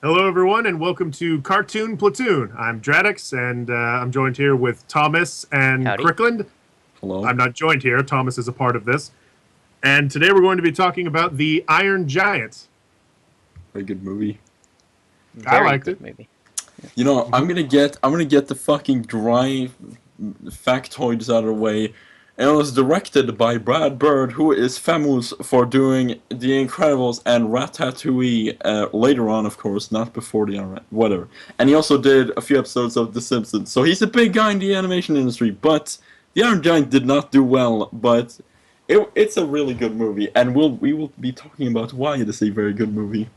Hello, everyone, and welcome to Cartoon Platoon. I'm Jradgex, and I'm joined here with Thomas and Howdy. Krycklund. Hello. I'm not joined here. Thomas is a part of this. And today we're going to be talking about the Iron Giant. Very good movie. I liked good it. movie. You know, I'm gonna get the fucking dry factoids out of the way. And it was directed by Brad Bird, who is famous for doing The Incredibles and Ratatouille later on, of course, not before whatever. And he also did a few episodes of The Simpsons. So he's a big guy in the animation industry. But The Iron Giant did not do well. But it's a really good movie, and we will be talking about why it is a very good movie.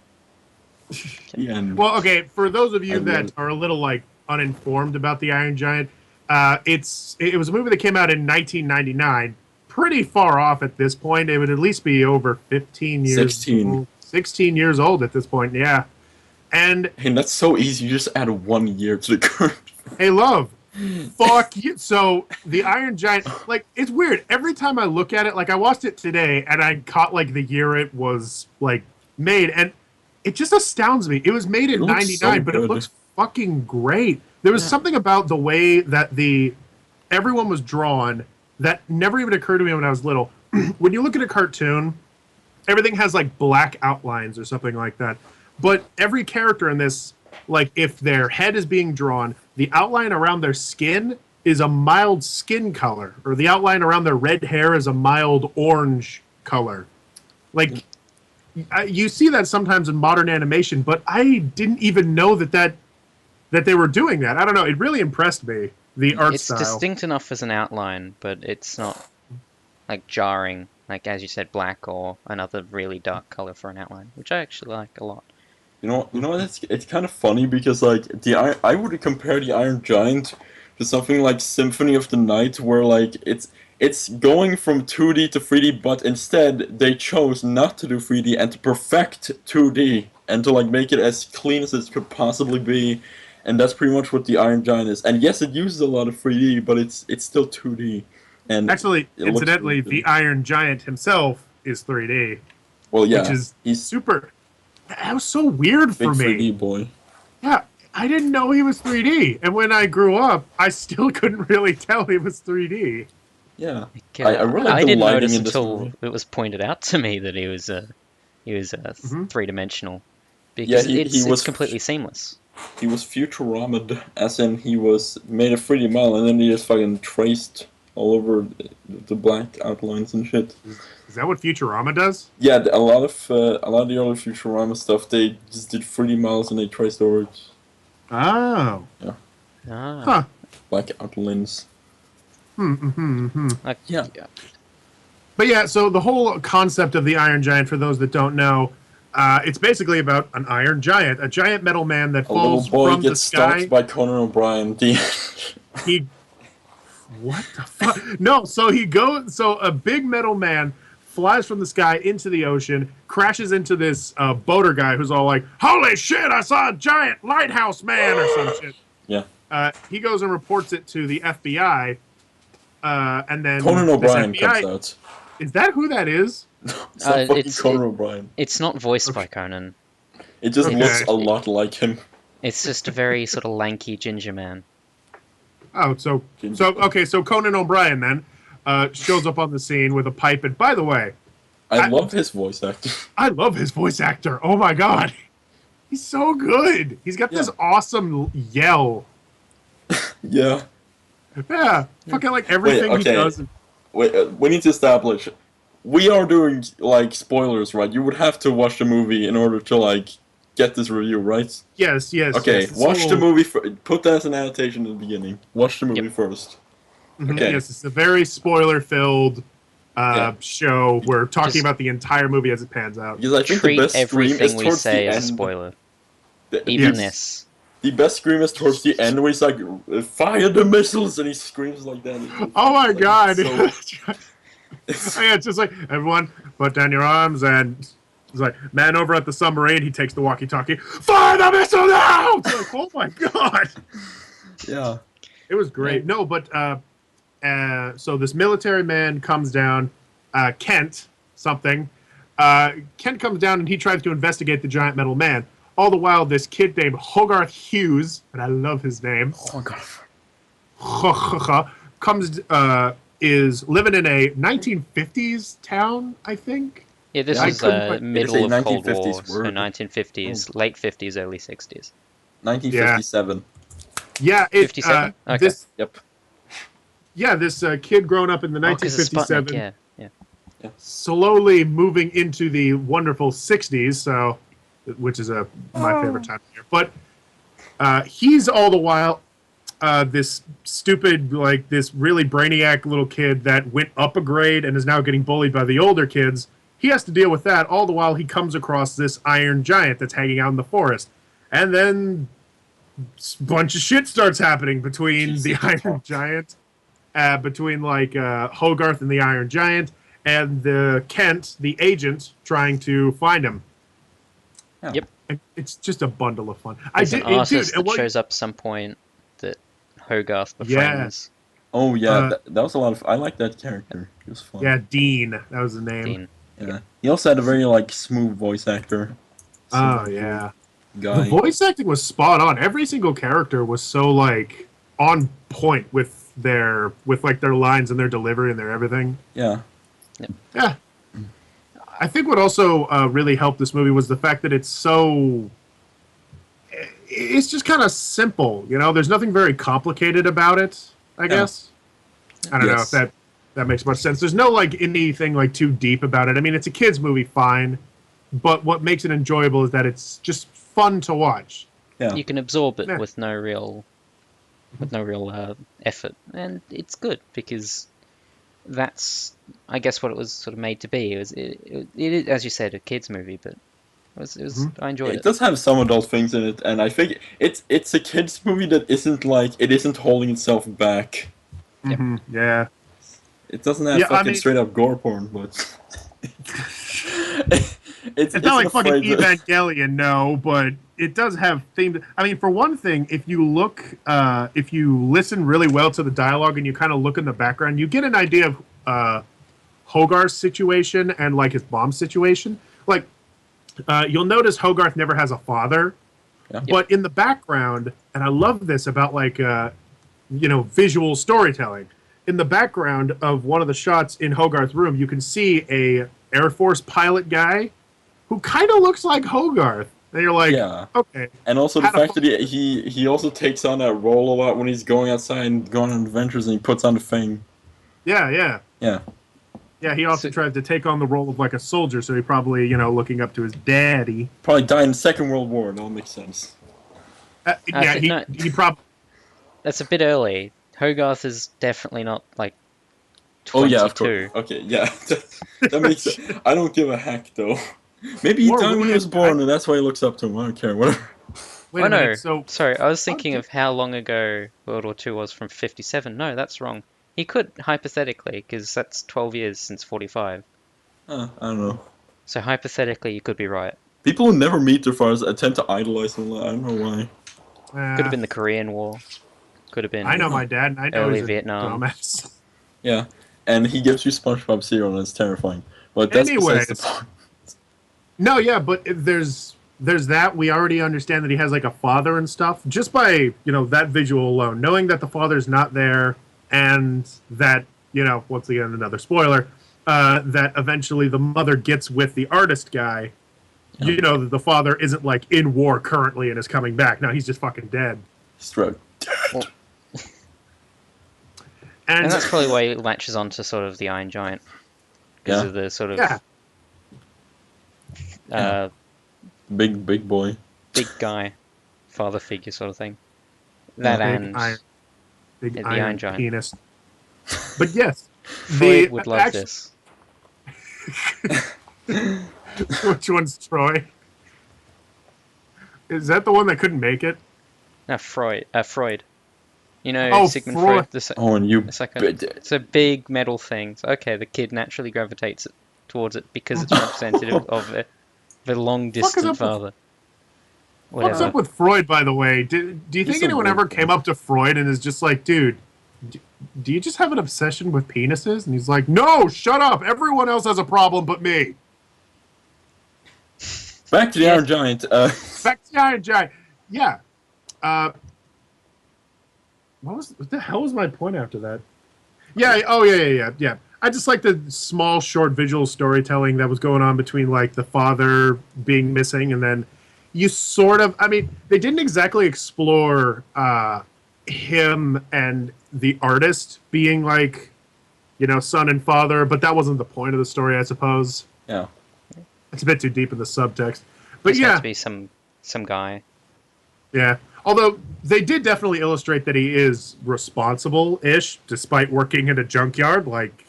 And Well, okay, for those of you I that love- are a little uninformed about the Iron Giant, it was a movie that came out in 1999. Pretty far off at this point. It would at least be over 15 years 16. old. 16 years old at this point, yeah. And Hey, that's so easy. You just add 1 year to the current. hey, love. Fuck you. So the Iron Giant, it's weird. Every time I look at it, I watched it today and I caught the year it was made, and it just astounds me. It was made in It looks so '99, but it good. looks fucking great. There was something about the way that everyone was drawn that never even occurred to me when I was little. When you look at a cartoon, everything has black outlines or something like that. But every character in this, if their head is being drawn, the outline around their skin is a mild skin color, or the outline around their red hair is a mild orange color. You see that sometimes in modern animation, but I didn't even know that they were doing that. I don't know. It really impressed me, the art It's style. distinct enough as an outline, but it's not jarring, as you said, black or another really dark color for an outline, which I actually like a lot. You know what? It's kind of funny because I would compare the Iron Giant to something like Symphony of the Night, where it's going from 2D to 3D, but instead they chose not to do 3D and to perfect 2D and to make it as clean as it could possibly be. And that's pretty much what the Iron Giant is. And yes, it uses a lot of 3D, but it's still 2D. And Actually, it looks incidentally, really the good. Iron Giant himself is 3D, Well, yeah, which is he's super. That was so weird big for me. 3D boy. Yeah, I didn't know he was 3D, and when I grew up, I still couldn't really tell he was 3D. Yeah, Okay, I really like I the didn't lighting notice in this until movie. it was pointed out to me that he was three-dimensional, Yeah, because he it's was completely seamless. He was Futurama, as in he was made a 3D model, and then he just fucking traced all over the black outlines and shit. Is that what Futurama does? Yeah, a lot of the other Futurama stuff, they just did 3D models and they traced over it. Oh. Ah, Huh. Black outlines. like, Yeah. But yeah, so the whole concept of the Iron Giant, for those that don't know, it's basically about an Iron Giant, a giant metal man that A little falls boy from the gets sky. stalked by Conan O'Brien. He, what the fuck? No, so a big metal man flies from the sky into the ocean, crashes into this boater guy who's all like, "Holy shit! I saw a giant lighthouse man," or some shit. Yeah. He goes and reports it to the FBI, and then Conan this O'Brien FBI comes out. Is that who that is? It's not fucking it's- Conan O'Brien. it's not voiced by Conan. It just Okay. looks a lot like him. It's just a very sort of lanky ginger man. Oh, so Conan O'Brien then shows up on the scene with a pipe. And by the way, I love his voice acting. I love his voice actor. Oh my god, he's so good. He's got this awesome yell. Yeah. Yeah, fucking everything okay. he does. Wait, we need to establish. We are doing spoilers, right? You would have to watch the movie in order to get this review, right? Yes. Okay, yes, watch the movie. Put that as an annotation in the beginning. Watch the movie Yep. first. Mhm, Okay. Yes, it's a very spoiler-filled show. We're talking Just- about the entire movie as it pans out. Because I think Treat the best scream is everything we towards say the as end. a spoiler. Yes. Even this. The best scream is towards the end, where he's like, "Fire the missiles!" and he screams like that. Oh my It's god! so- Yeah, it's just everyone put down your arms, and it's like man over at the submarine. He takes the walkie-talkie. Fire the missile now! It's like, oh my god! yeah. It was great. No, but so this military man comes down, Kent something. Kent comes down and he tries to investigate the giant metal man. All the while, this kid named Hogarth Hughes, and I love his name, Oh god. comes is living in a 1950s town, I think. Yeah, this I is couldn't quite- middle It's a of Cold 1950s War, so word. 1950s, late 50s, early 60s. 1957. Yeah, 57? Okay. This Yep. this kid growing up in the Oh, 'cause of Sputnik, 1957, yeah. slowly moving into the wonderful 60s, so which is my favorite time of year. But he's all the while this stupid, like this really brainiac little kid that went up a grade and is now getting bullied by the older kids. He has to deal with that all the while he comes across this iron giant that's hanging out in the forest. And then a bunch of shit starts happening between the Iron Giant, between like Hogarth and the Iron Giant, and the Kent, the agent, trying to find him. Yeah. Yep. And it's just a bundle of fun. There's an artist and that shows up at some point that Hogarth befriends. Oh yeah, that was a lot of. I like that character. He was fun. Yeah, Dean. That was the name. Dean. Yeah. He also had a very like smooth voice actor. Oh yeah. Guy. The voice acting was spot on. Every single character was so like on point with their lines and their delivery and their everything. Yeah. Yeah. I think what also really helped this movie was the fact that it's just kind of simple. You know, there's nothing very complicated about it, I guess. I don't know if that makes much sense. There's no like anything like too deep about it. I mean, it's a kids movie, fine. But what makes it enjoyable is that it's just fun to watch. Yeah. You can absorb it Yeah. with no real effort, and it's good because that's, I guess, what it was sort of made to be. It is, as you said, a kids movie, but it was I enjoyed It it. does have some adult things in it, and I think it's a kids movie that isn't holding itself back. Yep. Yeah. It doesn't have fucking straight up gore porn, but it's not like fucking afraid to- Evangelion, no, but it does have themes. I mean, for one thing, if you listen really well to the dialogue and you kind of look in the background, you get an idea of Hogarth's situation and like his mom's situation. Like, you'll notice Hogarth never has a father, Yeah. but in the background, and I love this about like visual storytelling. In the background of one of the shots in Hogarth's room, you can see a Air Force pilot guy who kind of looks like Hogarth. And you're like, Yeah. okay. And also the How the fact that he also takes on that role a lot when he's going outside and going on adventures, and he puts on the thing. Yeah, yeah. Yeah. Yeah, he also tries to take on the role of like a soldier, so he probably, looking up to his daddy. Probably died in the Second World War. That makes sense. He probably... That's a bit early. Hogarth is definitely not like 22. Oh yeah, of course. Okay, yeah. that makes sense. I don't give a heck though. Maybe he Or died when he weird, was born, and that's why he looks up to him. I don't care. Whatever. Wait Oh a no, minute, so... sorry, I was thinking of how long ago World War II was from 57. No, that's wrong. He could, hypothetically, because that's 12 years since 45. I don't know. So hypothetically, you could be right. People who never meet their fathers tend to idolize them a lot. I don't know why. Could have been the Korean War. Could have been. I know my dad, and I know early he's a Vietnam. dumbass. Yeah, and he gives you SpongeBob cereal, and it's terrifying. But that's besides the point. No, yeah, but there's that. We already understand that he has like a father and stuff. Just by, that visual alone, knowing that the father's not there, and that, once again, another spoiler, that eventually the mother gets with the artist guy, that the father isn't like in war currently and is coming back. No, he's just fucking dead. Stroke. Well, And and that's probably why it latches onto sort of the Iron Giant. Because of the sort of Big boy. big guy, father figure sort of thing. That and big the iron Iron Giant. penis. But yes, Freud would love this. Which one's Troy? Is that the one that couldn't make it? No, Freud. Freud. Oh, Sigmund Freud. Freud. Oh, and you. It's a big metal thing. So, okay, the kid naturally gravitates towards it because it's representative of the long-distant father. What's up with Freud, by the way? Do you think anyone ever came up to Freud and is just like, dude, do you just have an obsession with penises? And he's like, no, shut up. Everyone else has a problem but me. Back to the Iron Giant. Back to the Iron Giant. Yeah. What the hell was my point after that? Yeah. Oh, yeah. I just like the small, short visual storytelling that was going on between like the father being missing, and then you sort of. I mean, they didn't exactly explore him and the artist being like, son and father, but that wasn't the point of the story, I suppose. Yeah. It's a bit too deep in the subtext, but Just yeah, had to be some guy. yeah. Although they did definitely illustrate that he is responsible-ish, despite working in a junkyard like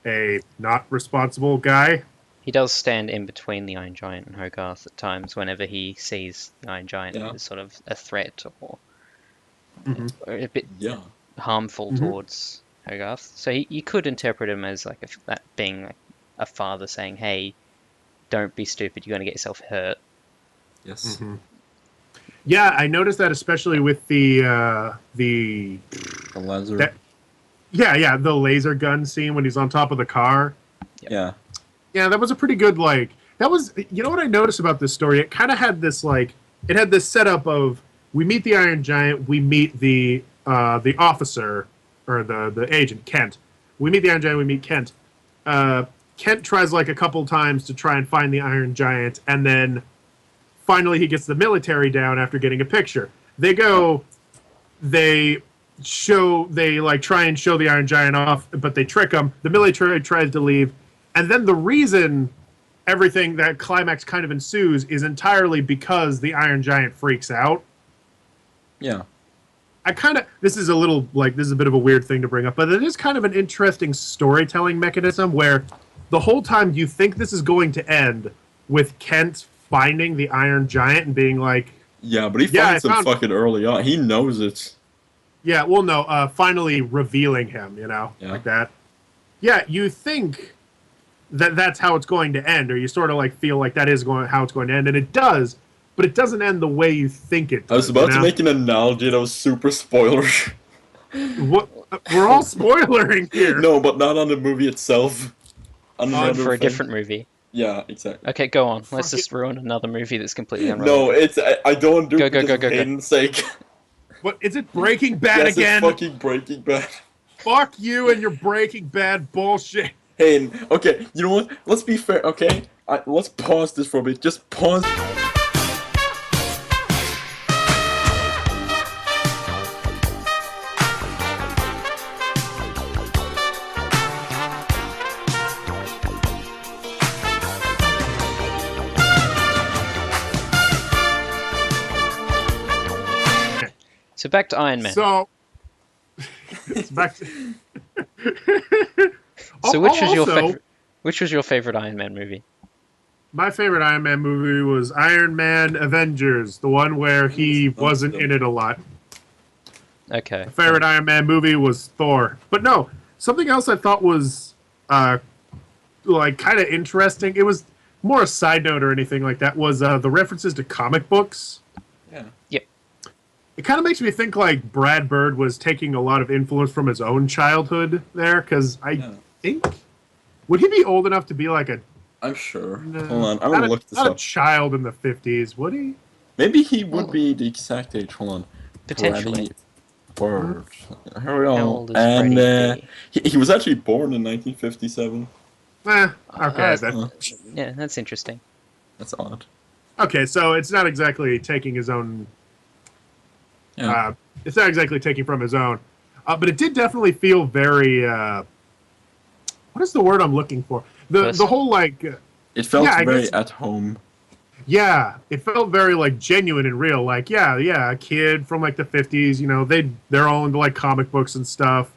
a not responsible guy. He does stand in between the Iron Giant and Hogarth at times whenever he sees the Iron Giant as sort of a threat or a bit harmful towards Hogarth. So you could interpret him as like that being like a father saying, "Hey, don't be stupid. You're going to get yourself hurt." Yes. Mm-hmm. Yeah, I noticed that especially with the laser. The laser gun scene when he's on top of the car. Yeah. Yeah, that was a pretty good that was what I noticed about this story? It kind of had this it had this setup of we meet the Iron Giant, we meet the officer or the agent Kent. We meet the Iron Giant, we meet Kent. Kent tries a couple times to try and find the Iron Giant, and then finally he gets the military down after getting a picture. They try and show the Iron Giant off, but they trick him. The military tries to leave, and then the reason everything that climax kind of ensues is entirely because the Iron Giant freaks out. Yeah. This is a bit of a weird thing to bring up, but it is kind of an interesting storytelling mechanism where the whole time you think this is going to end with Kent finding the Iron Giant and being like... Yeah, but he finds him fucking early on. He knows it. Yeah, well, no, finally revealing him, like that. Yeah, you think that's how it's going to end, or you sort of feel like that is how it's going to end, and it does, but it doesn't end the way you think it does. I was about to make an analogy that was super spoilerish. What? We're all spoilering here. No, but not on the movie itself. For a different movie. Yeah, exactly. Okay, go on. Let's just ruin another movie that's completely unrelated. No, I don't do it go, for Hayden's sake. What, is it Breaking Bad again? It's fucking Breaking Bad. Fuck you and your Breaking Bad bullshit. Hayden, okay, you know what? Let's be fair, okay? Let's pause this for a bit. Just pause. So back to Iron Man. So, it's back to... So which was your favorite Iron Man movie? My favorite Iron Man movie was Iron Man Avengers, the one where he wasn't in it a lot. Okay. My favorite Iron Man movie was Thor. But no, something else I thought was kind of interesting. It was more a side note or anything like that, was the references to comic books. Yeah. Yep. It kind of makes me think Brad Bird was taking a lot of influence from his own childhood there, because I think... Would he be old enough to be I'm sure. Hold on, I'm gonna look this up. Not a child in the 50s, would he? Maybe he would be the exact age. Hold on. Potentially. Bird. Here we go. How old is And Freddie? he was actually born in 1957. Okay, then. Yeah, that's interesting. That's odd. Okay, so it's not exactly taking his own... Yeah. It's not exactly taking from his own. But it did definitely feel very... what is the word I'm looking for? The whole, it felt very at home. Yeah, it felt very, genuine and real. A kid from, the 50s, they're all into, comic books and stuff.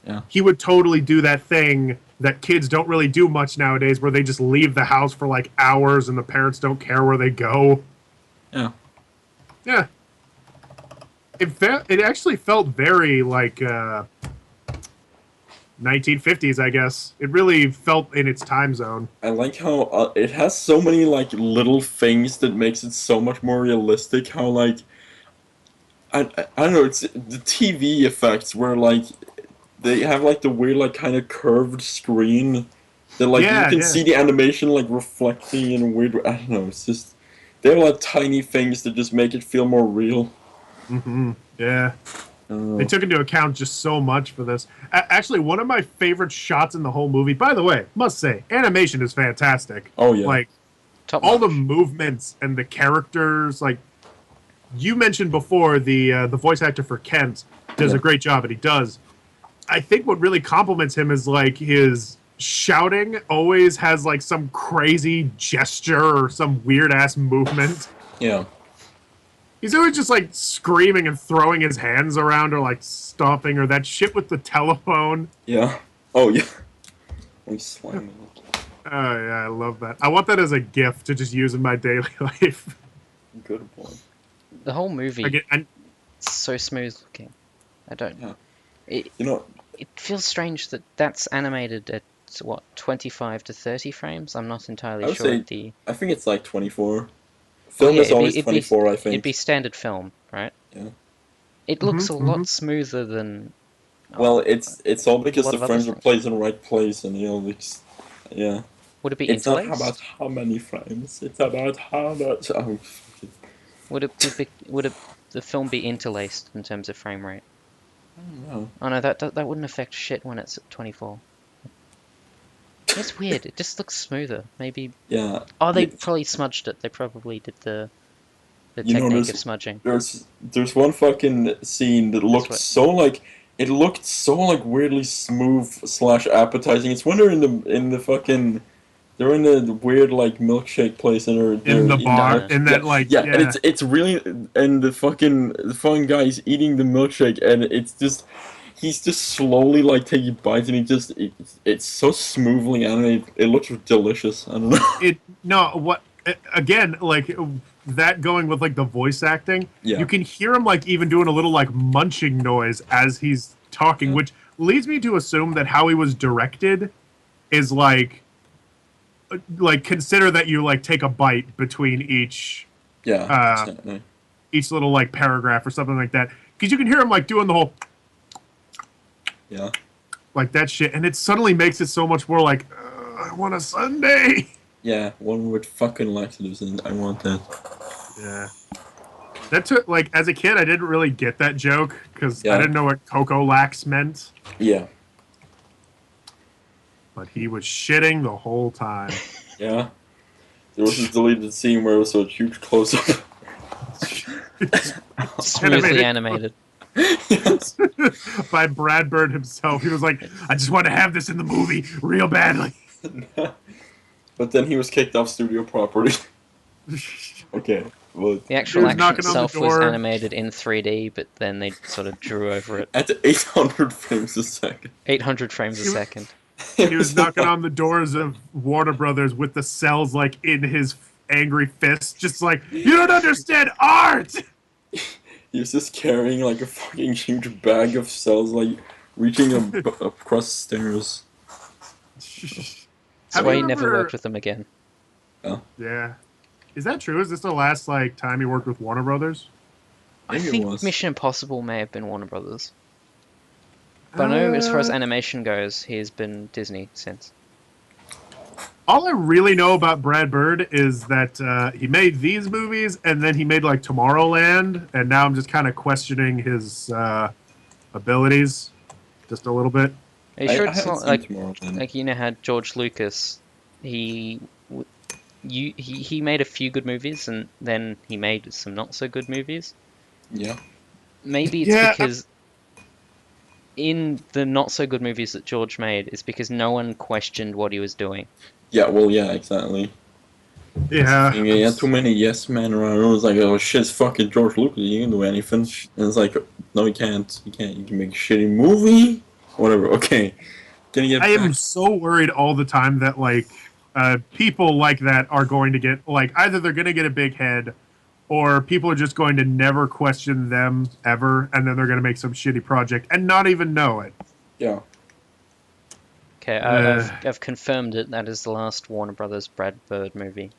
Yeah. He would totally do that thing that kids don't really do much nowadays, where they just leave the house for, hours and the parents don't care where they go. Yeah. Yeah. It actually felt very, 1950s, I guess. It really felt in its time zone. I like how it has so many little things that makes it so much more realistic. How I don't know, it's the TV effects where they have the weird kind of curved screen That like you Yeah, can yeah. see the animation like reflecting in a weird. I don't know. It's just they have like tiny things that just make it feel more real. Yeah. They took into account just so much for this. Actually, one of my favorite shots in the whole movie, by the way, must say, animation is fantastic. Oh yeah. Like, Top all the notch. movements and the characters, like, you mentioned before, the voice actor for Kent does a great job, and he does. I think what really compliments him is, like, his shouting always has, like, some crazy gesture or some weird-ass movement. Yeah. He's always just like screaming and throwing his hands around or like stomping or that shit with the telephone. Yeah. Oh yeah. I'm slamming it. Oh yeah, I love that. I want that as a gift to just use in my daily life. Good boy. The whole movie And is so smooth looking. I don't. Yeah. It You know. it feels strange that that's animated at what 25 to 30 frames. I'm not entirely I would sure. say- I think it's like 24. Film yeah, is always 24, I It'd think. be standard film, right? Yeah. It looks a lot smoother than. Well, it's all because lot the of other frames are things. placed in the right place, and you know, it's, yeah. Would it be It's not interlaced? about how many frames. It's about how much. Oh, shit. Would the film be interlaced in terms of frame rate? I don't know. Oh no, that wouldn't affect shit when it's at 24. It's weird. It just looks smoother. Maybe. Yeah. Oh, they Yeah. probably smudged it. They probably did the You know, technique there's- of smudging. There's one fucking scene that looked what- so like it looked so like weirdly smooth slash appetizing. It's when they're in the fucking they're in the weird like milkshake place and they're in the eating bar, that. in that like Yeah, and it's really and the fucking guy's eating the milkshake and it's just he's just slowly like taking bites and it's so smoothly animated. It looks delicious. I don't know. again, like that going with like the voice acting, Yeah. you can hear him like even doing a little like munching noise as he's talking, which leads me to assume that how he was directed is like consider that you like take a bite between each Yeah. little like paragraph or something like that, because you can hear him like doing the whole Yeah. like that shit, and it suddenly makes it so much more like I want a sundae. Yeah, one with fucking laxatives in it. I want that. Yeah. That took, like, as a kid, I didn't really get that joke, because I didn't know what Coco Lax meant. Yeah. But he was shitting the whole time. Yeah. There was this deleted scene where it was a huge close-up. Smoothly animated. By Brad Bird himself. He was like, I just want to have this in the movie real badly. But then he was kicked off studio property. Okay. Well, The actual was action knocking on the itself was door. animated in 3D, but then they sort of drew over it. at 800 frames a second. 800 frames a second. He was knocking on the doors of Warner Brothers with the cells, like, in his angry fist. Just like, you don't understand art! He was just carrying like a fucking huge bag of cells, like reaching across stairs. That's Have why you he never ever- worked with them again. Yeah. Is that true? Is this the last, like, time he worked with Warner Brothers? I Maybe it think was. Mission Impossible may have been Warner Brothers. But I know as far as animation goes, he's been Disney since. All I really know about Brad Bird is that he made these movies, and then he made like Tomorrowland, and now I'm just kind of questioning his abilities just a little bit. Are you sure it's haven't not seen like Tomorrowland. you know how George Lucas, he made a few good movies and then he made some not so good movies. Yeah. Maybe it's Yeah, because in the not so good movies that George made, it's because no one questioned what he was doing. Yeah, well, yeah, exactly. Yeah. He had too many yes men around. It was like, oh shit, it's fucking George Lucas. He can do anything. And it's like, no, he can't. He can't. You can make a shitty movie. Whatever. Okay. Can you get? I am back? so worried all the time that like people like that are going to get like either they're going to get a big head, or people are just going to never question them ever, and then they're going to make some shitty project and not even know it. Yeah. Okay, I've confirmed it. That is the last Warner Brothers Brad Bird movie.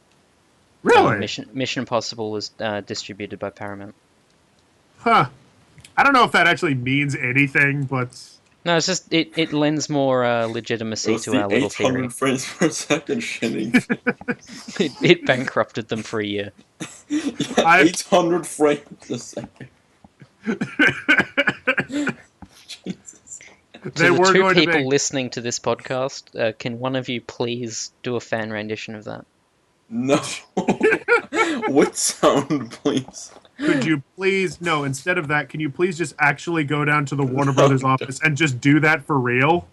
Really? Mission Impossible was distributed by Paramount. Huh. I don't know if that actually means anything, but No, it's just it lends more It legitimacy was to the our little 800 theory. frames per second shitting. It bankrupted them for a year. Yeah, 800 frames a second. Jesus. They To the were two going to people make. listening to this podcast, can one of you please do a fan rendition of that? No. What sound, please? Could you please? No. Instead of that, can you please just actually go down to the Warner No, Brothers don't. office and just do that for real?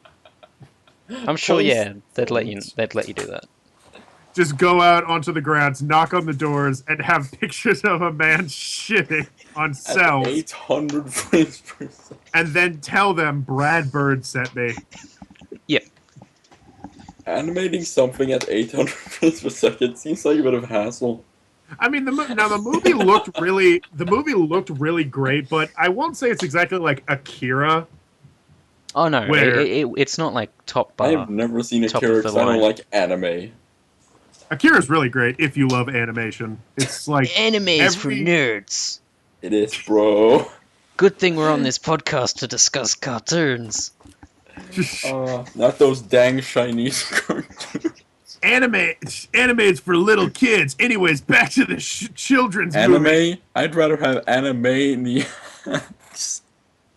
I'm sure, Please yeah, they'd let you do that. Just go out onto the grounds, knock on the doors, and have pictures of a man shitting on At cells, 800 frames per second. and then tell them Brad Bird sent me. Yep. Animating something at 800 frames per second seems like a bit of a hassle. I mean, the movie looked really great, but I won't say it's exactly like Akira. Oh no, Where- it's not like top bar. I have never seen a top of character the I don't line. like anime. Akira's really great if you love animation. It's like Anime is for every- nerds. It is, bro. Good thing we're on this podcast to discuss cartoons. Not those dang Chinese cartoons. anime is for little kids. Anyways, back to the children's movie. Anime? I'd rather have anime in the...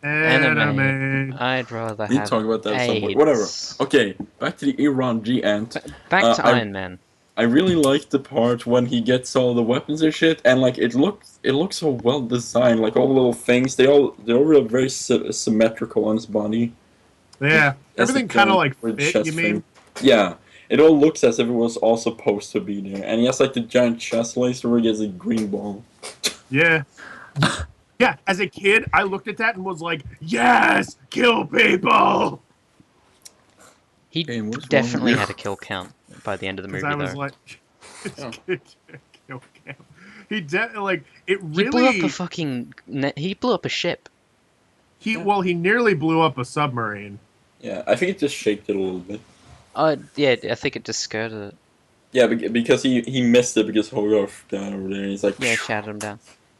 Anime. I'd rather We have talk about that at some point. AIDS. Whatever. Okay, back to the Iran G Ant. Back to I- Iron Man. I really liked the part when he gets all the weapons and shit, and like it looks so well designed. Like all the little things, they're all really very symmetrical on his body. Yeah, That's everything the kind of giant like weird fit. chest You mean? thing. Yeah, it all looks as if it was all supposed to be there. And he has like the giant chest laser where he has a green ball. Yeah. Yeah, as a kid, I looked at that and was like, yes, kill people! He Hey, what's wrong definitely with you? had a kill count by the end of the Because movie, I was though. like, Yeah. kill cam. He like, it He blew up really, a fucking... He blew up a ship. he nearly blew up a submarine. Yeah, I think it just shaked it a little bit. Yeah, I think it just skirted it. Yeah, because he missed it because Hogarth down over there. And he's like, Yeah, shouted him down.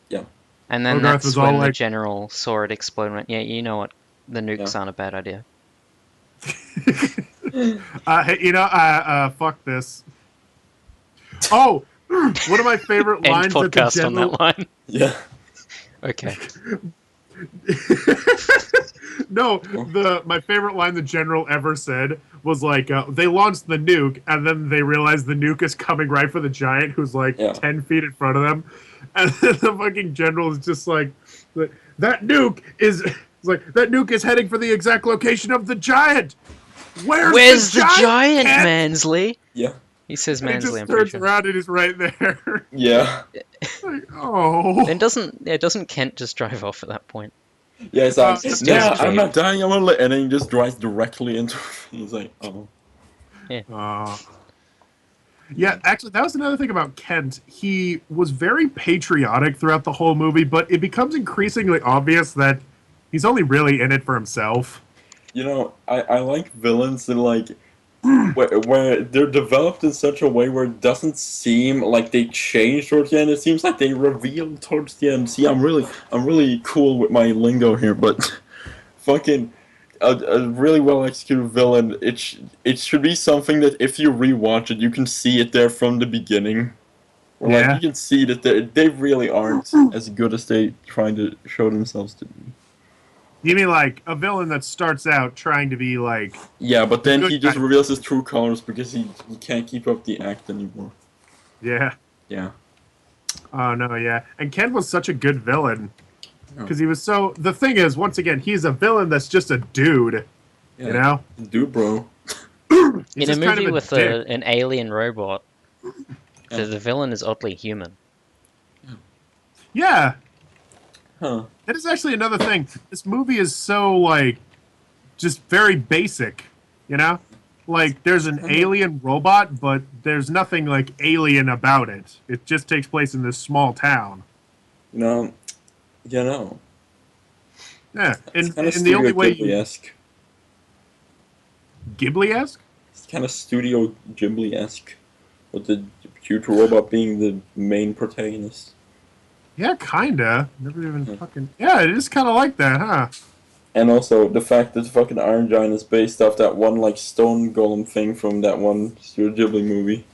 Yeah. And then Hogarth that's was when all the like- general saw it explode and went, yeah, you know what? The nukes aren't a bad idea. Hey, fuck this. Oh, one of my favorite End lines that the podcast on general... that line. yeah. Okay. No, my favorite line the general ever said was like, they launched the nuke, and then they realized the nuke is coming right for the giant, who's like 10 feet in front of them, and then the fucking general is just like, that nuke is heading for the exact location of the giant. Where's the giant, Ken? Mansley? Yeah. He says And he Mansley, just I'm pretty turns sure. around and he's right there. Yeah. Like, oh. Then doesn't Kent just drive off at that point? Yeah, it's like, Just yeah, straight. I'm not dying, I'm gonna let... And then he just drives directly into... He's like, oh. Yeah, actually, that was another thing about Kent. He was very patriotic throughout the whole movie, but it becomes increasingly obvious that he's only in it for himself. You know, I like villains that like... where they're developed in such a way where it doesn't seem like they change towards the end. It seems like they reveal towards the end. See, I'm really cool with my lingo here, but fucking a really well executed villain. It should be something that if you rewatch it, you can see it there from the beginning. Or like you can see that they really aren't as good as they trying to show themselves to be. You mean like a villain that starts out trying to be like... Yeah, but then Good he just guy. reveals his true colors because he can't keep up the act anymore. Yeah. Yeah. Oh, no, yeah. And Kent was such a good villain. Because he was so... The thing is, once again, he's a villain that's just a dude. Yeah. You know? Dude, bro. In a just kind movie of a with dick. an alien robot, Yeah. the villain is oddly human. Yeah. Huh. That is actually another thing. This movie is so, like, just very basic, you know? Like, there's an alien robot, but there's nothing, like, alien about it. It just takes place in this small town. No. Yeah. It's And kind of the Studio only way you... Ghibli-esque. Ghibli-esque? It's kind of Studio Ghibli-esque. With the cute robot being the main protagonist. Yeah, kinda. Never even fucking... Yeah, it is kind of like that, huh? And also the fact that the fucking Iron Giant is based off that one like stone golem thing from that one Studio Ghibli movie.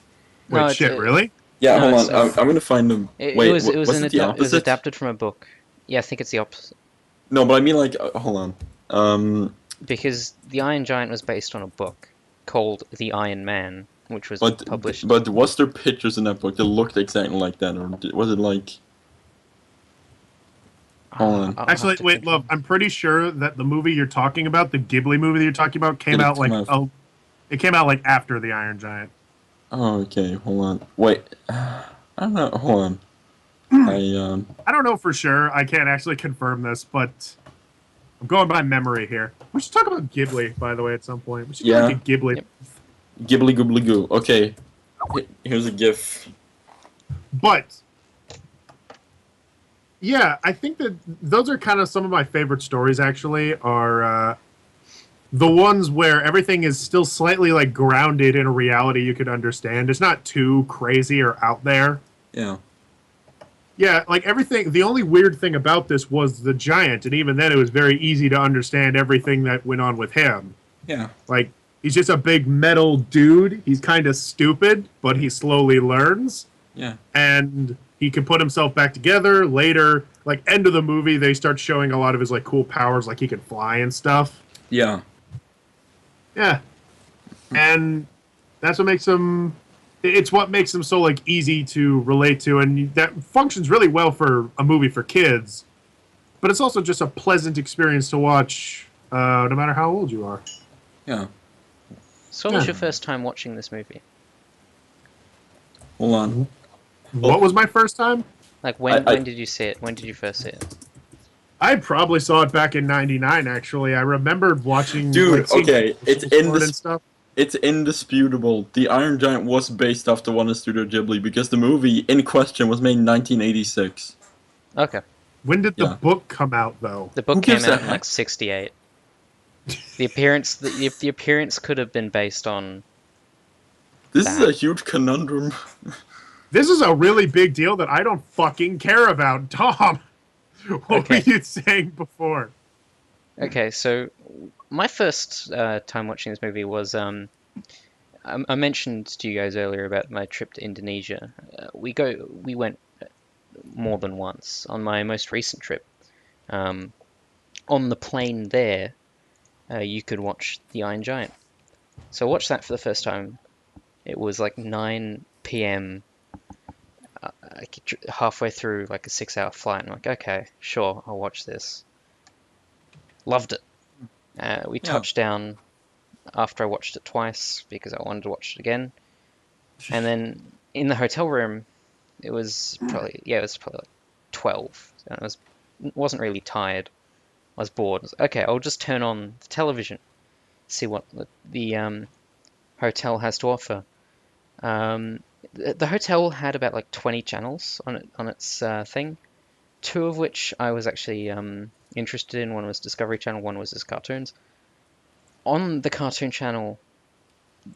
Wait, No, shit, really? Yeah, No, hold on. I'm gonna find them. Wait, it was was it the opposite? it was adapted from a book. Yeah, I think it's the opposite. No, but I mean like, hold on. Because the Iron Giant was based on a book called The Iron Man, which was published. But was there pictures in that book that looked exactly like that, or was it like? Hold on. Actually, wait, love. I'm pretty sure that the movie you're talking about, the Ghibli movie that you're talking about, came out like it came out like after the Iron Giant. Oh, okay. Hold on. Wait. I don't know. Hold on. I don't know for sure. I can't actually confirm this, but I'm going by memory here. We should talk about Ghibli, by the way, at some point. We should do like a Ghibli. Yep. Ghibli goobly goo. Okay. Here's a GIF. But yeah, I think that those are kind of some of my favorite stories. Actually, are the ones where everything is still slightly like grounded in a reality you could understand. It's not too crazy or out there. Yeah. Yeah, like everything. The only weird thing about this was the giant, and even then, it was very easy to understand everything that went on with him. Yeah. Like he's just a big metal dude. He's kind of stupid, but he slowly learns. Yeah. And he can put himself back together later. Like end of the movie, they start showing a lot of his like cool powers, like he can fly and stuff. Yeah. Yeah, and that's what makes him. It's what makes him so like easy to relate to, and that functions really well for a movie for kids. But it's also just a pleasant experience to watch, no matter how old you are. Yeah. So, what was your first time watching this movie? Hold on. What was my first time? Like, when did you see it? When did you first see it? I probably saw it back in '99. Actually, I remembered watching. Dude, like, okay, stuff. It's indisputable. The Iron Giant was based off the one in Studio Ghibli because the movie in question was made in 1986. Okay. When did the book come out, though? The book came out in like '68. The appearance could have been based on. This is a huge conundrum. This is a really big deal that I don't fucking care about, Tom. What were you saying before? Okay, so my first time watching this movie was I mentioned to you guys earlier about my trip to Indonesia. We went more than once. On my most recent trip, on the plane there, you could watch The Iron Giant. So I watched that for the first time. It was like 9 p.m. Halfway through like a 6-hour flight. I'm like, okay, sure, I'll watch this. Loved it. We touched down after I watched it twice because I wanted to watch it again. And then in the hotel room, it was probably like 12. And I wasn't really tired. I was bored. I was like, okay, I'll just turn on the television, see what the hotel has to offer. The hotel had about like 20 channels on its thing, 2 of which I was actually interested in. One was Discovery Channel, one was his cartoons. On the Cartoon Channel,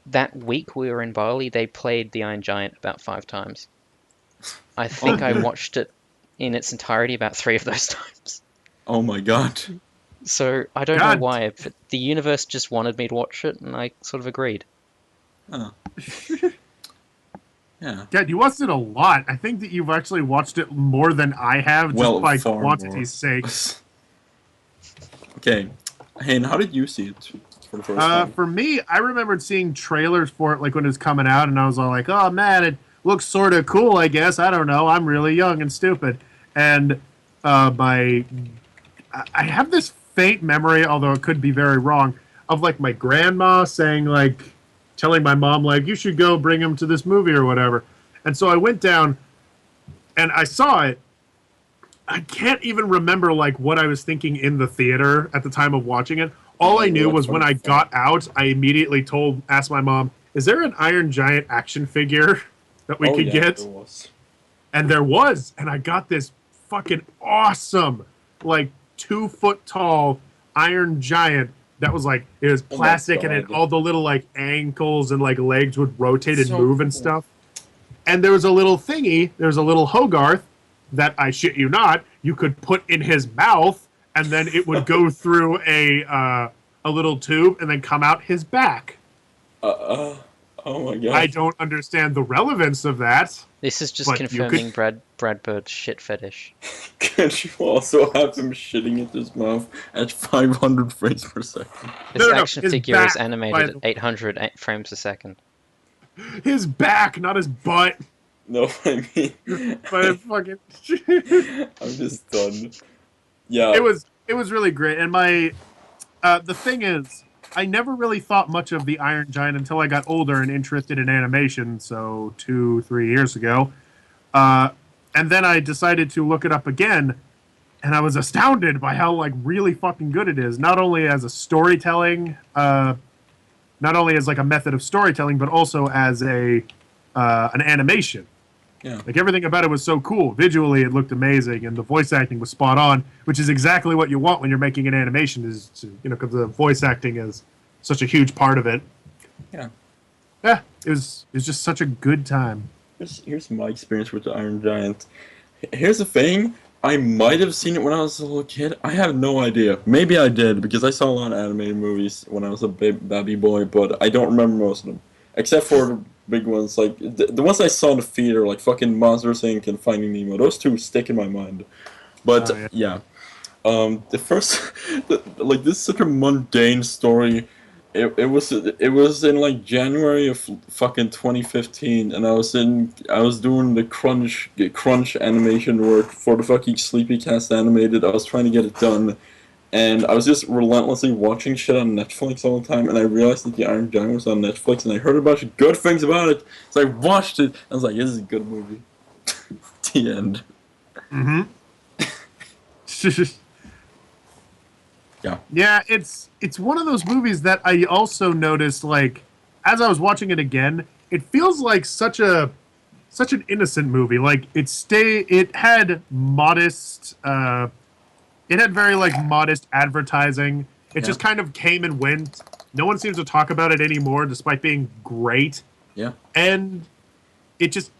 that week we were in Bali, they played The Iron Giant about 5 times. I think I watched it in its entirety about 3 of those times. Oh my god. So I don't know why, but the universe just wanted me to watch it, and I sort of agreed. Oh. Yeah. Dad, you watched it a lot. I think that you've actually watched it more than I have, just by quantity's sake. Okay. Hey, and how did you see it for the first time? For me, I remembered seeing trailers for it like when it was coming out, and I was all like, oh man, it looks sort of cool, I guess. I don't know. I'm really young and stupid. And I have this faint memory, although it could be very wrong, of like my grandma saying like, telling my mom, like, you should go bring him to this movie or whatever. And so I went down and I saw it. I can't even remember, like, what I was thinking in the theater at the time of watching it. All I knew was when I got out, I immediately asked my mom, is there an Iron Giant action figure that we could get? There was. And there was. And I got this fucking awesome, like, 2-foot tall Iron Giant that was like, it was plastic and it, all the little like ankles and like legs would rotate and move and stuff. And there was a little thingy, there was a little Hogarth that, I shit you not, you could put in his mouth and then it would go through a little tube and then come out his back. Oh my god. I don't understand the relevance of that. This is just But you confirming Brad Bird's shit fetish. Could you also have him shitting into his mouth at 500 frames per second? This No, action his figure is back, animated by at 800 frames a second. His back, not his butt. No, I mean, But fucking. I'm just done. Yeah. It was really great, and the thing is, I never really thought much of the Iron Giant until I got older and interested in animation. So 2-3 years ago, and then I decided to look it up again, and I was astounded by how like really fucking good it is. Not only as a storytelling, not only as like a method of storytelling, but also as an animation. Yeah. Like everything about it was so cool. Visually, it looked amazing, and the voice acting was spot on, which is exactly what you want when you're making an animation. Is to, because the voice acting is such a huge part of it. Yeah. Yeah, it was just such a good time. Here's my experience with the Iron Giant. Here's the thing. I might have seen it when I was a little kid. I have no idea. Maybe I did, because I saw a lot of animated movies when I was a baby boy, but I don't remember most of them. Except for the big ones, like, the ones I saw in the theater, like fucking Monsters, Inc. and Finding Nemo. Those two stick in my mind. But, yeah. The first, like, this is such a mundane story. It was in like January of fucking 2015, and I was doing the crunch animation work for the fucking Sleepy Cast Animated. I was trying to get it done, and I was just relentlessly watching shit on Netflix all the time. And I realized that the Iron Giant was on Netflix, and I heard a bunch of good things about it. So I watched it. I was like, "This is a good movie." The end. Mm-hmm. Yeah. Yeah, it's one of those movies that I also noticed, like, as I was watching it again, it feels like such an innocent movie. Like it had modest it had very like modest advertising. It just kind of came and went. No one seems to talk about it anymore, despite being great. Yeah. And it's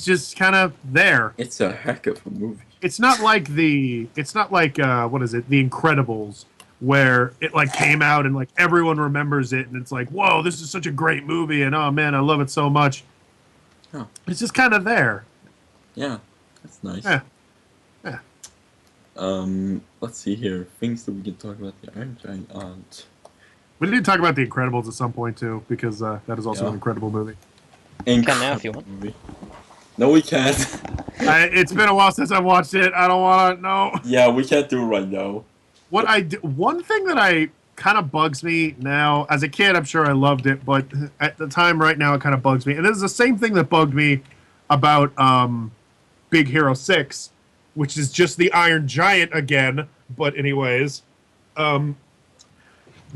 just kind of there. It's a heck of a movie. It's not like what is it? The Incredibles, where it like came out and like everyone remembers it, and it's like, whoa, this is such a great movie, and oh man, I love it so much. Oh. It's just kind of there. Yeah, that's nice. Yeah. Let's see here. Things that we can talk about the Iron Giant. We need to talk about The Incredibles at some point too, because that is also an incredible movie. Can now if you want. Movie. No, we can't. It's been a while since I've watched it. I don't want to know. Yeah, we can't do it right now. One thing that I kind of bugs me now. As a kid, I'm sure I loved it, but at the time, right now, it kind of bugs me. And this is the same thing that bugged me about Big Hero 6, which is just the Iron Giant again. But anyways, the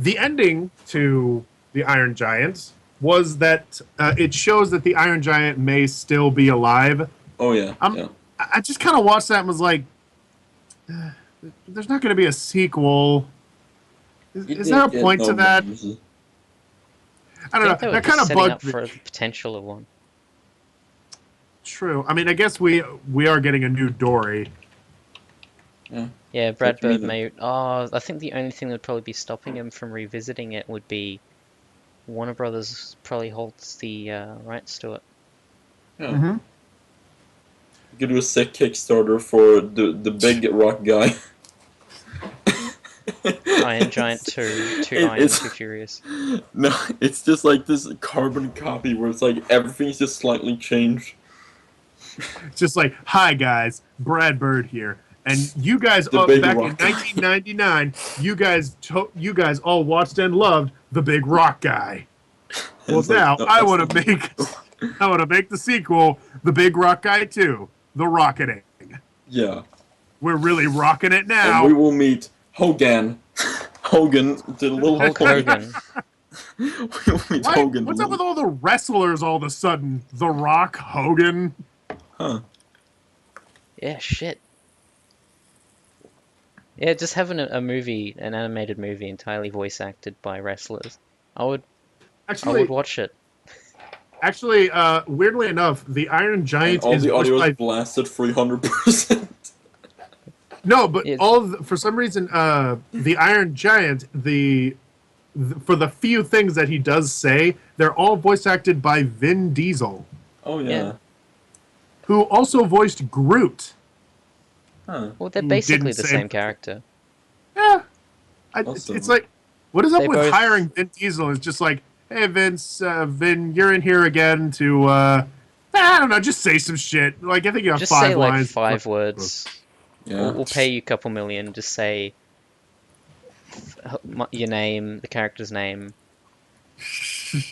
ending to the Iron Giant was that it shows that the Iron Giant may still be alive. Oh, yeah. I just kind of watched that and was like, there's not going to be a sequel. Is there a point to that? I don't know. That kind of bugged me. For the potential of one. True. I mean, I guess we are getting a new Dory. Yeah, Brad Bird may... Oh, I think the only thing that would probably be stopping him from revisiting it would be Warner Brothers probably holds the rights to it. Yeah. Mm-hmm. You could do a sick Kickstarter for the big rock guy. Iron Giant 2, Too Furious. No, it's just like this carbon copy where it's like everything's just slightly changed. It's just like, hi guys, Brad Bird here. And you guys, back in 1999, you guys all watched and loved The Big Rock Guy. Well, now I want to make the sequel, The Big Rock Guy 2, The Rocketing. Yeah. We're really rocking it now. And we will meet Hogan, the little Hulk Hogan. We will meet Hogan. What's up with all the wrestlers all of a sudden? The Rock, Hogan. Huh. Yeah, shit. Yeah, just having a movie, an animated movie, entirely voice acted by wrestlers. I would watch it. Actually, weirdly enough, the Iron Giant and all is the audio by... is blasted 300%. No, but It- for some reason, the Iron Giant, for the few things that he does say, they're all voice acted by Vin Diesel, Oh yeah. Yeah. who also voiced Groot. Huh. Well, they're Who basically didn't the say same much. character. Yeah, Awesome. it's like, what is up They with both- hiring Vin Diesel? It's just like, hey Vince, Vin, you're in here again to, I don't know, just say some shit. Like I think you have Just 5 say like lines. 5 words. Yeah. We'll pay you a couple million. Just say your name, the character's name.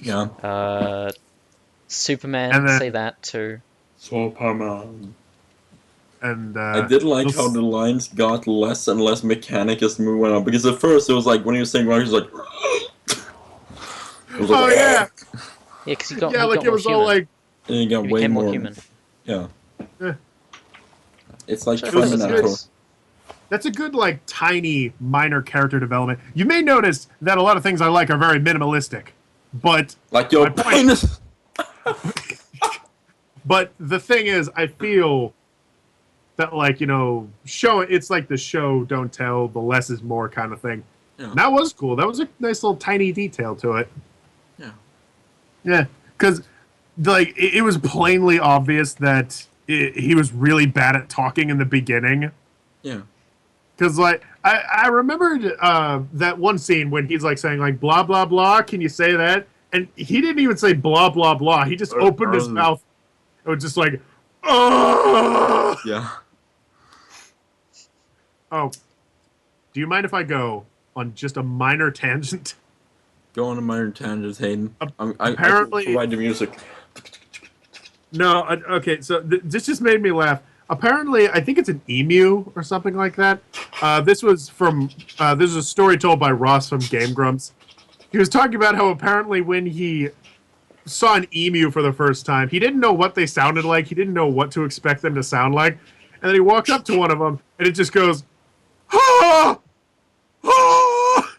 Yeah. Superman. And then- say that too. Superman. And I did like how the lines got less and less mechanic as the movie went on. Because at first it was like when he was saying he was like. It was oh like, yeah, Yeah, because he got yeah, he like got it more was human. all like, and he got He way became more. more human. Yeah. Yeah. It's like So I thought it was Terminator. nice. that's a good like tiny minor character development. You may notice that a lot of things I like are very minimalistic, but Like your My point- penis. But the thing is, I feel that, like, you know, it's like the show don't tell, the less is more kind of thing. Yeah. And that was cool. That was a nice little tiny detail to it. Yeah. Yeah, because like it was plainly obvious that he was really bad at talking in the beginning. Yeah. Because like I remembered that one scene when he's like saying like blah blah blah. Can you say that? And he didn't even say blah blah blah. He just opened his mouth. It was just like, oh. Yeah. Oh, do you mind if I go on just a minor tangent? Go on a minor tangent, Hayden. Apparently- I can provide the music. No, okay. So this just made me laugh. Apparently, I think it's an emu or something like that. This was a story told by Ross from Game Grumps. He was talking about how apparently when he saw an emu for the first time, he didn't know what they sounded like. He didn't know what to expect them to sound like. And then he walked up to one of them, and it just goes, ah! Ah!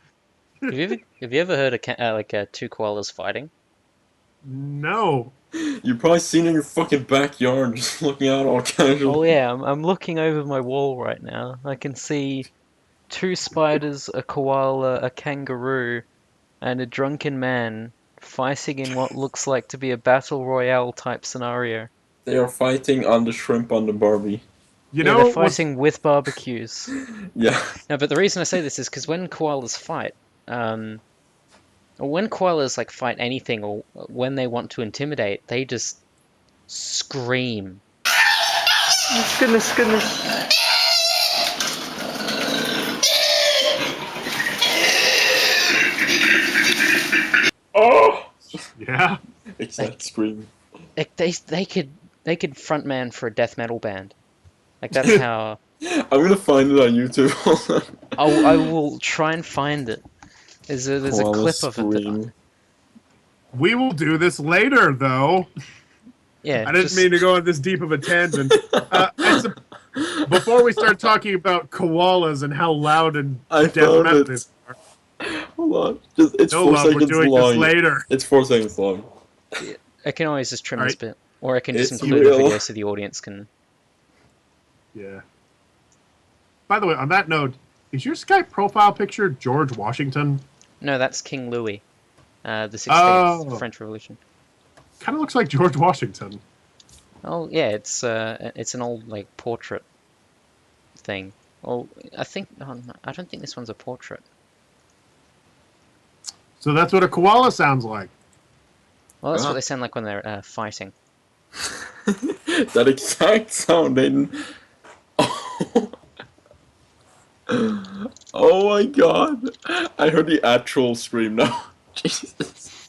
Have you ever heard of two koalas fighting? No. You've probably seen it in your fucking backyard, just looking out all casual. Oh yeah, I'm looking over my wall right now. I can see 2 spiders, a koala, a kangaroo, and a drunken man fighting in what looks like to be a battle royale type scenario. They are fighting on the shrimp on the Barbie. You Yeah, know, they're what's- fighting with barbecues. Yeah. No, but the reason I say this is because when koalas fight, or when koalas like fight anything, or when they want to intimidate, they just scream. Goodness. Oh! yeah. It's that scream. Like they could frontman for a death metal band. Like that's how. I'm gonna find it on YouTube. I will try and find it. There's a Koala clip of it. scream. We will do this later, though. Yeah. I didn't mean to go on this deep of a tangent. Before we start talking about koalas and how loud and I death found metal it. is, Hold on. It's no 4 love, we're seconds doing long. this later. It's 4 seconds long. I can always just trim this Alright. bit, or I can just It's include a real. video so the audience can. Yeah. By the way, on that note, is your Skype profile picture George Washington? No, that's King Louis, the 16th Oh. French Revolution. Kind of looks like George Washington. Oh yeah, it's an old like portrait thing. Oh, I don't think this one's a portrait. So that's what a koala sounds like. Well, that's Ah. what they sound like when they're fighting. That exact sound, Aiden. Oh my god. I heard the actual scream now. Jesus.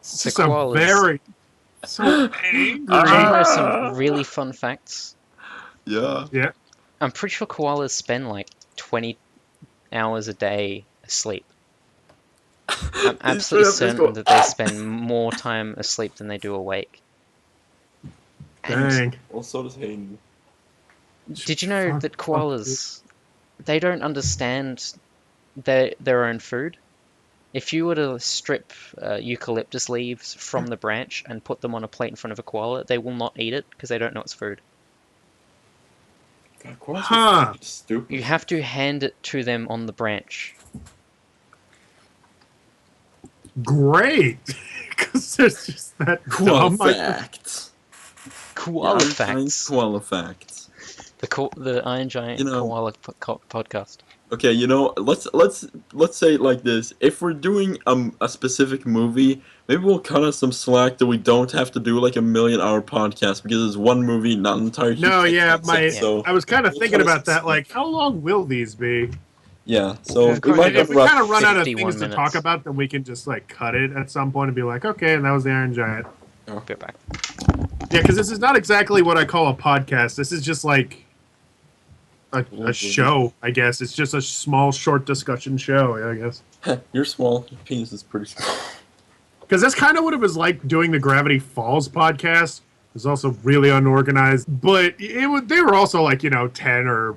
So It's a koalas. very so Do you angry. know some really fun facts? Yeah. Yeah. I'm pretty sure koalas spend like 20 hours a day asleep. I'm absolutely certain that they spend more time asleep than they do awake. And Dang. Well, so does Hayden. did you know that koalas, they don't understand their own food? If you were to strip eucalyptus leaves from the branch and put them on a plate in front of a koala, they will not eat it because they don't know it's food. God, koalas are Huh. fucking stupid. You have to hand it to them on the branch. Great. Because there's just that Koala dumb. facts. Koala The Iron Giant facts. Koala facts. The Iron Giant You know- Koala podcast. Okay, let's say it like this. If we're doing a specific movie, maybe we'll cut us some slack that we don't have to do like a 1,000,000-hour podcast because it's one movie, not an entire. No, yeah, So I was kind of we'll thinking cut us about that. some Like, how long will these be? yeah. So Yeah, we might If we wrap- kind of run out of 51 things to talk minutes. about, then we can just like cut it at some point and be like, okay, and that was the Iron Giant. I'll be back. Yeah, because this is not exactly what I call a podcast. This is just like a show, I guess. It's just a small, short discussion show, I guess. You're small. Your penis is pretty small. Because that's kind of what it was like doing the Gravity Falls podcast. It was also really unorganized, but they were also like 10 or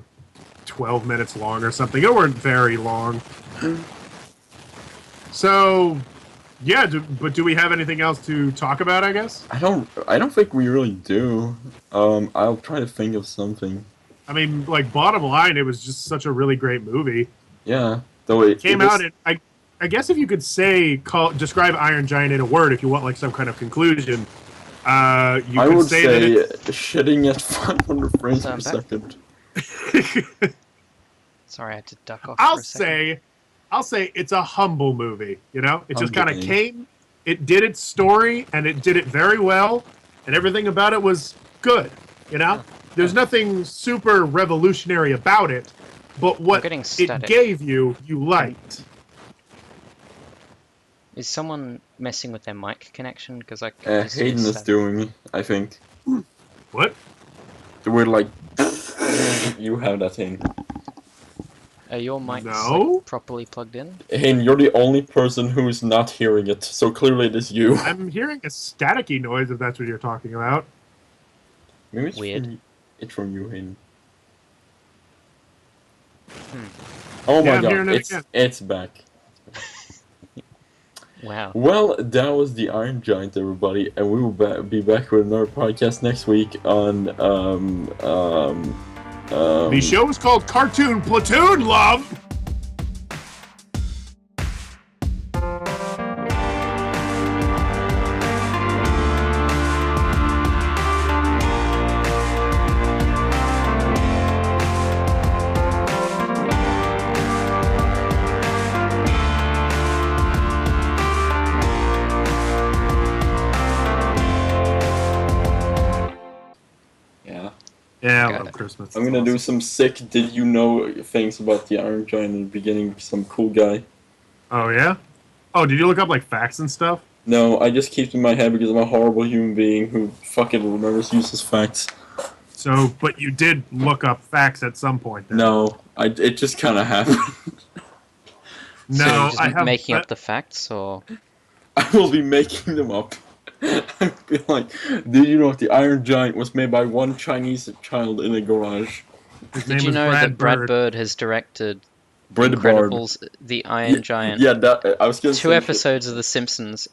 12 minutes long or something. They weren't very long. So, yeah. But do we have anything else to talk about? I guess. I don't think we really do. I'll try to think of something. I mean, like bottom line, it was just such a really great movie. Yeah. Though it Came was- out. I guess if you could describe Iron Giant in a word, if you want like some kind of conclusion, you I could would say that it's shitting at 500 frames So per I'm back. second. Sorry, I had to duck off for a second. I'll say it's a humble movie. It just kind of Humbling. came, it did its story, and it did it very well, and everything about it was good. There's nothing super revolutionary about it, but what getting it static. gave you liked. Is someone messing with their mic connection? Because I just hear Hayden is static. doing, I think. What? We're like, you have that, Hayden. Are your mics No. properly plugged in? Hayden, you're the only person who's not hearing it, so clearly it is you. I'm hearing a staticky noise, if that's what you're talking about. Maybe it's Weird. It's from you, Hayden. Oh Yeah, my I'm god, hearing it again. it's back. Wow. Well, that was the Iron Giant, everybody, and we will be back with another podcast next week on The show is called Cartoon Platoon, love! Yeah. Yeah, I Got love it. Christmas. I'm gonna do some sick did you know things about the Iron Giant in the beginning, some cool guy. Oh, yeah? Oh, did you look up, like, facts and stuff? No, I just keep it in my head because I'm a horrible human being who fucking remembers useless facts. So, but you did look up facts at some point then. No, it just kinda happened. No, So you're just I have... making up the facts, or I will be making them up. I'll be like, did you know the Iron Giant was made by one Chinese child in a garage? His did name you is know that Brad Bird. Bird has directed Brad Bird. Incredibles, The Iron Giant, Yeah, that I was gonna 2 say- episodes of The Simpsons,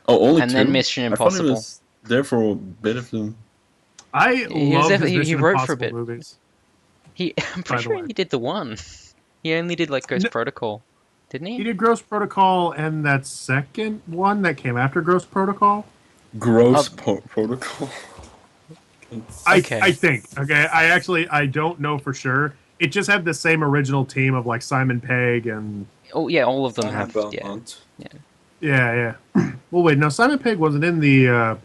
Oh, only and 2? then Mission I thought Impossible. he was there for a bit of them. I He was love his definitely- he Mission wrote for a Impossible bit. movies. I'm By pretty the sure way. he did the one. He only did like Ghost No. Protocol, didn't He he? did Gross Protocol and that second one that came after Gross Protocol. Gross protocol. Okay. I think. Okay, I don't know for sure. It just had the same original team of like Simon Pegg and Oh yeah, all of them have. Yeah. Belmont. yeah. Well, wait, no, Simon Pegg wasn't in the.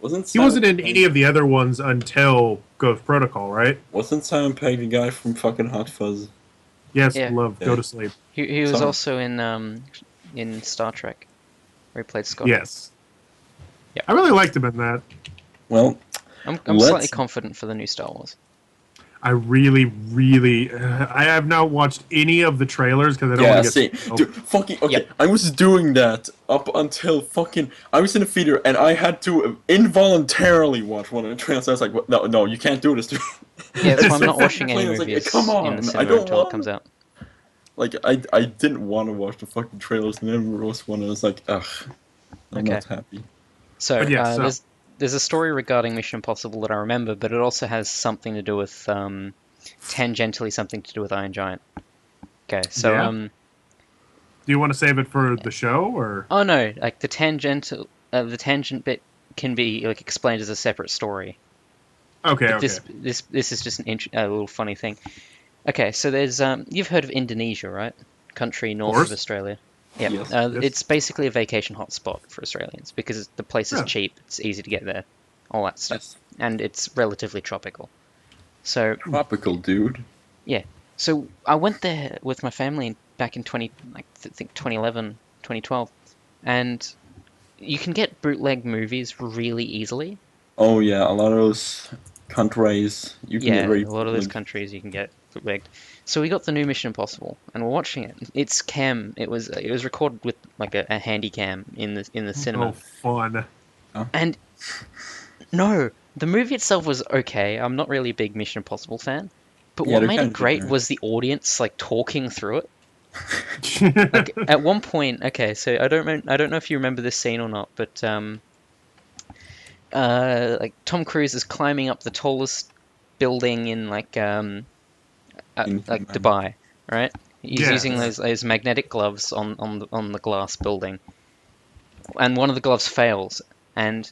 Wasn't He wasn't in Simon any of the other ones until Ghost Protocol, right? Wasn't Simon Pegg the guy from fucking Hot Fuzz? Yes, Yeah. love. Yeah. Go to sleep. He was Sorry. also in Star Trek, where he played Scott. Yes. Yeah. I really liked him in that. Well, I'm Let's- slightly confident for the new Star Wars. I really. I have not watched any of the trailers because I don't yeah, want to see, get. dude, fucking, okay, Yep. I was doing that up until fucking, I was in the theater and I had to involuntarily watch one of the trailers. I was like, "What? No, you can't do this, dude." Yeah, that's why I'm It's not so watching any fucking plain. I was like, movies come on, in the I cinema don't until it want- comes out. Like, I didn't want to watch the fucking trailers, and then there was one, and I was like, ugh, I'm not happy. So, But yeah, there's a story regarding Mission Impossible that I remember, but it also has something to do with, tangentially something to do with Iron Giant. Okay, so, Yeah. Do you want to save it for the show, or? Oh no, like the tangent bit can be like explained as a separate story. Okay, But okay. this is just a little funny thing. Okay, so there's you've heard of Indonesia, right? Country north of Australia. Yeah, Yes. Yes. It's basically a vacation hotspot for Australians because the place is cheap, it's easy to get there, all that stuff, and it's relatively tropical. So Tropical, dude. yeah, so I went there with my family back in 2011, 2012, and you can get bootleg movies really easily. Oh yeah, a lot of those countries you can get very a lot of those countries you can get bootlegged. So we got the new Mission Impossible, and we're watching it. It's cam. It was recorded with like a handy cam in the cinema. Oh, fun. And no, the movie itself was okay. I'm not really a big Mission Impossible fan, but what made it great was the audience like talking through it. Like at one point, okay, so I don't know if you remember this scene or not, but like Tom Cruise is climbing up the tallest building in like Dubai, right? He's using those magnetic gloves on the glass building, and one of the gloves fails, and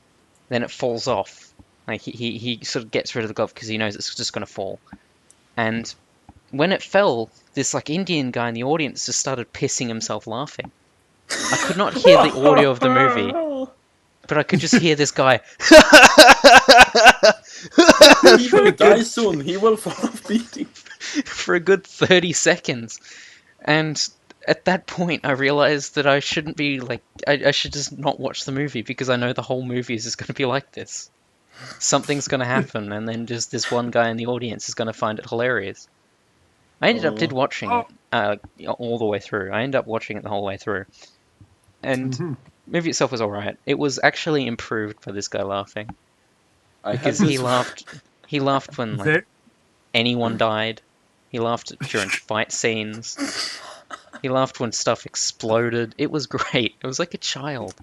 then it falls off. Like he sort of gets rid of the glove because he knows it's just going to fall, and when it fell, this like Indian guy in the audience just started pissing himself laughing. I could not hear the audio of the movie, but I could just hear this guy. He will die soon. He will fall off beating. For a good 30 seconds. And at that point, I realized that I shouldn't be like... I should just not watch the movie because I know the whole movie is just going to be like this. Something's going to happen, and then just this one guy in the audience is going to find it hilarious. I did watching it all the way through. I ended up watching it the whole way through. And the movie itself was alright. It was actually improved by this guy laughing. Because he laughed when like, anyone died. He laughed during fight scenes. He laughed when stuff exploded. It was great. It was like a child.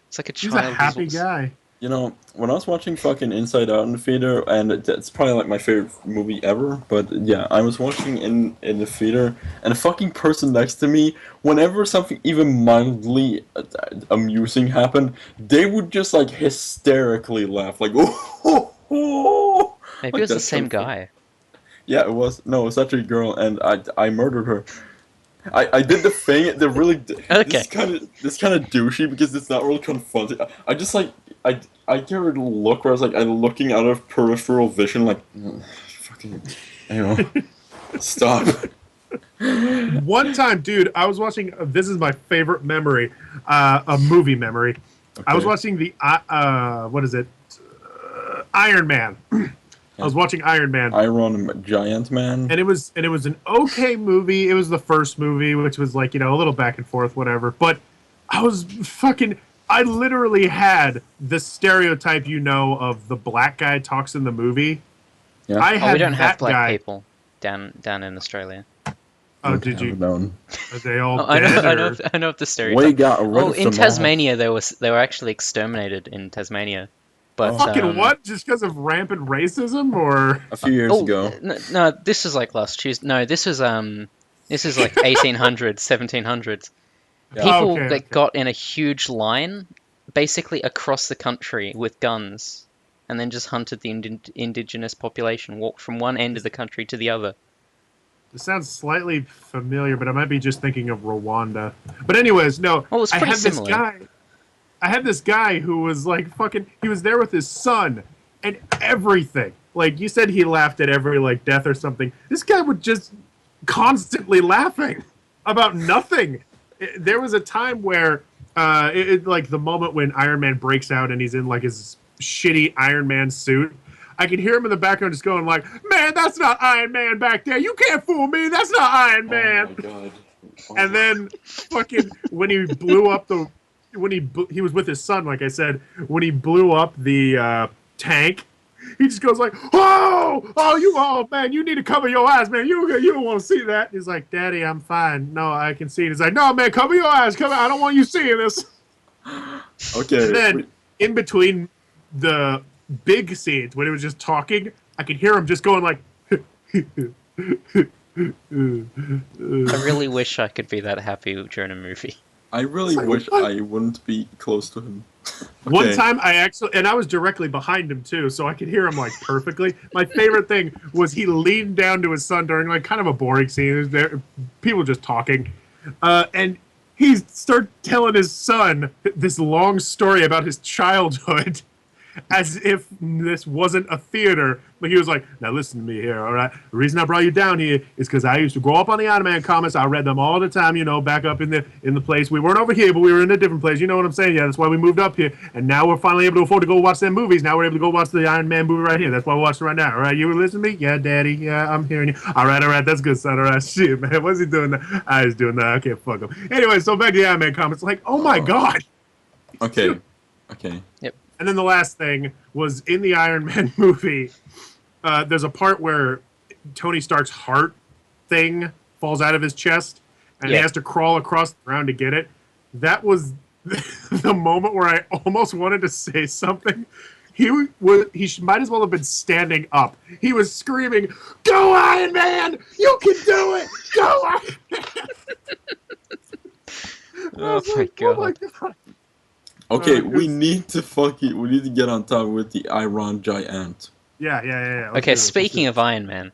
It's like a child. He's a happy guy. You know, when I was watching fucking Inside Out in the theater, and it's probably like my favorite movie ever, but yeah, I was watching in the theater, and a fucking person next to me, whenever something even mildly amusing happened, they would just like hysterically laugh, like, oh. Maybe like, it was the same guy. Yeah, it was. No, it was actually a girl, and I murdered her. I did the thing that really this kind of douchey because it's not really confronting. I just like I gave her a look where I was like I'm looking out of peripheral vision like fucking stop. One time, dude, I was watching. This is my favorite memory, a movie memory. Okay. I was watching the what is it? Iron Man. I was watching Iron Man. Iron Giant Man. And it was an okay movie. It was the first movie, which was like, a little back and forth, whatever. But I literally had the stereotype, of the black guy talks in the movie. Yeah. We don't have black people down in Australia. Oh, did you? Known. Are they all I dead? know of the stereotype. In Tasmania, all. they were actually exterminated in Tasmania. But, fucking what? Just because of rampant racism, or a few years ago? No, this was like last Tuesday. No, this is like 1800s, 1700s. Yeah. People got in a huge line, basically across the country with guns, and then just hunted the indigenous population. Walked from one end of the country to the other. It sounds slightly familiar, but I might be just thinking of Rwanda. But anyways, no. Well, it's pretty similar. I had this guy who was like he was there with his son and everything. Like you said, he laughed at every like death or something. This guy would just constantly laughing about nothing. There was a time where like the moment when Iron Man breaks out and he's in like his shitty Iron Man suit. I could hear him in the background just going like, "Man, that's not Iron Man back there. You can't fool me. That's not Iron Man." Oh my God. And then fucking when he blew up he was with his son, like I said, when he blew up the tank, he just goes like, oh man, you need to cover your eyes, man. You don't want to see that. He's like, Daddy, I'm fine. No, I can see it. He's like, no, man, cover your eyes. I don't want you seeing this. Okay. And then in between the big scenes when he was just talking, I could hear him just going like. I really wish I could be that happy during a movie. I really wish I wouldn't be close to him. Okay. One time I was directly behind him too, so I could hear him like perfectly. My favorite thing was he leaned down to his son during like kind of a boring scene. There, people just talking, and he started telling his son this long story about his childhood, as if this wasn't a theater. But he was like, now listen to me here, all right? The reason I brought you down here is because I used to grow up on the Iron Man comics. I read them all the time, you know, back up in the place. We weren't over here, but we were in a different place. You know what I'm saying? Yeah, that's why we moved up here. And now we're finally able to afford to go watch them movies. Now we're able to go watch the Iron Man movie right here. That's why we're watching right now, all right? You were listening to me? Yeah, Daddy. Yeah, I'm hearing you. All right, that's good, son. All right, shit, man. What's he doing that? I was doing that. I can't fuck him. Anyway, so back to the Iron Man comics. Like, oh my God. Okay. Okay. Yep. And then the last thing was in the Iron Man movie, there's a part where Tony Stark's heart thing falls out of his chest, and he has to crawl across the ground to get it. That was the moment where I almost wanted to say something. He might as well have been standing up. He was screaming, "Go Iron Man! You can do it! Go Iron Man!" Oh my God. Okay, we need to get on top with the Iron Giant. Yeah. Okay, speaking of Iron Man.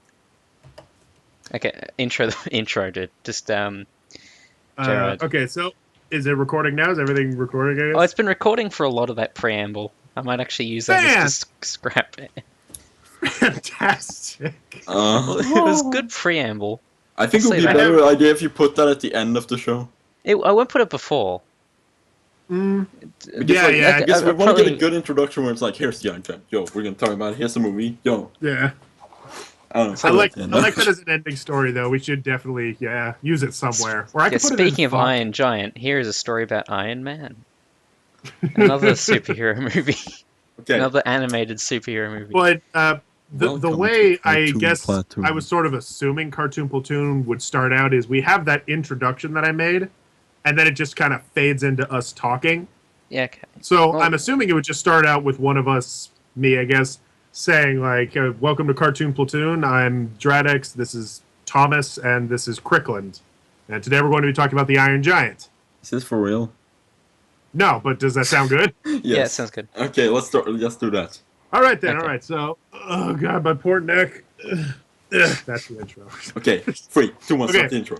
Okay, intro, dude. Just, Jared. Okay, so is it recording now? Is everything recording? I guess? Oh, it's been recording for a lot of that preamble. I might actually use that as to scrap it. Fantastic. Well, it was good preamble. I think it would be a better idea if you put that at the end of the show. I won't put it before. Yeah. I guess we want to get a good introduction where it's like, here's the Giant. Yo, we're going to talk about it. Here's the movie. Yo. Yeah. I don't know. I like that as an ending story, though. We should definitely, use it somewhere. Or I can put speaking it of Iron Giant, here is a story about Iron Man. Another superhero movie. Okay. Another animated superhero movie. But the way I guess Platoon. I was sort of assuming Cartoon Platoon would start out is we have that introduction that I made, and then it just kind of fades into us talking. Yeah, okay. So I'm assuming it would just start out with one of us, me, I guess, saying like, welcome to Cartoon Platoon. I'm Jradgex, this is Thomas, and this is Krycklund. And today we're going to be talking about the Iron Giant. Is this for real? No, but does that sound good? Yes. Yeah, it sounds good. Okay, let's do that. All right, then. Okay. All right. So, oh, God, my poor neck. That's the intro. Okay, 3, 2, 1, Okay. start the intro.